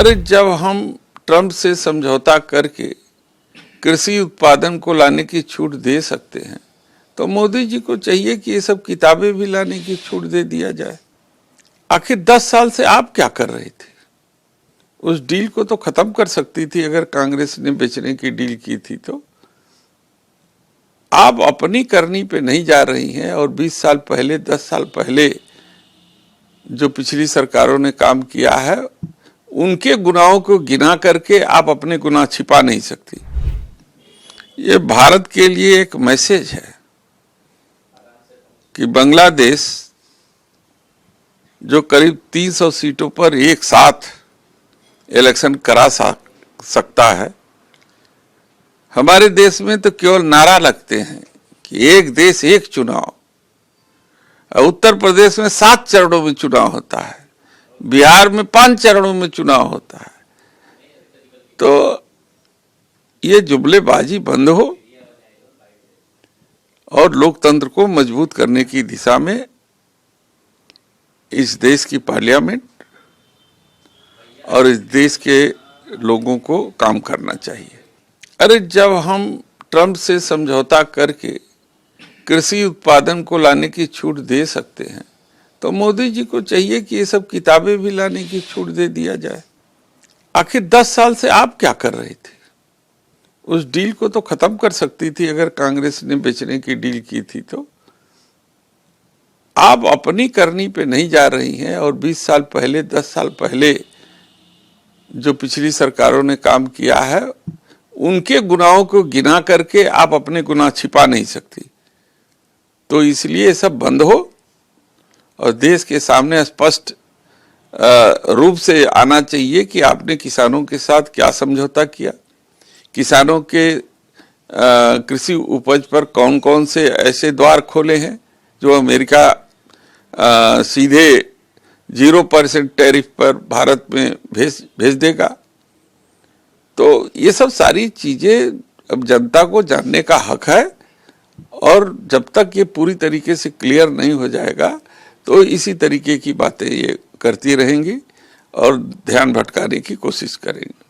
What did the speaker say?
अरे जब हम ट्रंप से समझौता करके कृषि उत्पादन को लाने की छूट दे सकते हैं तो मोदी जी को चाहिए कि ये सब किताबें भी लाने की छूट दे दिया जाए। आखिर 10 साल से आप क्या कर रहे थे? उस डील को तो खत्म कर सकती थी अगर कांग्रेस ने बेचने की डील की थी तो। आप अपनी करनी पे नहीं जा रही हैं और 20 साल पहले 10 साल पहले जो पिछली सरकारों ने काम किया है उनके गुनाहों को गिना करके आप अपने गुनाह छिपा नहीं सकती। ये भारत के लिए एक मैसेज है कि बांग्लादेश जो करीब 300 सीटों पर एक साथ इलेक्शन करा सकता है, हमारे देश में तो केवल नारा लगते हैं कि एक देश एक चुनाव। उत्तर प्रदेश में 7 चरणों में चुनाव होता है, बिहार में 5 चरणों में चुनाव होता है। तो ये जुमलेबाजी बंद हो और लोकतंत्र को मजबूत करने की दिशा में इस देश की पार्लियामेंट और इस देश के लोगों को काम करना चाहिए। अरे जब हम ट्रंप से समझौता करके कृषि उत्पादन को लाने की छूट दे सकते हैं तो मोदी जी को चाहिए कि ये सब किताबें भी लाने की छूट दे दिया जाए। आखिर 10 साल से आप क्या कर रहे थे? उस डील को तो खत्म कर सकती थी अगर कांग्रेस ने बेचने की डील की थी तो। आप अपनी करनी पे नहीं जा रही हैं और 20 साल पहले 10 साल पहले जो पिछली सरकारों ने काम किया है उनके गुनाहों को गिना करके आप अपने गुनाह छिपा नहीं सकती। तो इसलिए सब बंद हो और देश के सामने स्पष्ट रूप से आना चाहिए कि आपने किसानों के साथ क्या समझौता किया, किसानों के कृषि उपज पर कौन कौन से ऐसे द्वार खोले हैं जो अमेरिका सीधे 0% टैरिफ पर भारत में भेज देगा। तो ये सब सारी चीजें अब जनता को जानने का हक है और जब तक ये पूरी तरीके से क्लियर नहीं हो जाएगा तो इसी तरीके की बातें ये करती रहेंगी और ध्यान भटकाने की कोशिश करेंगी।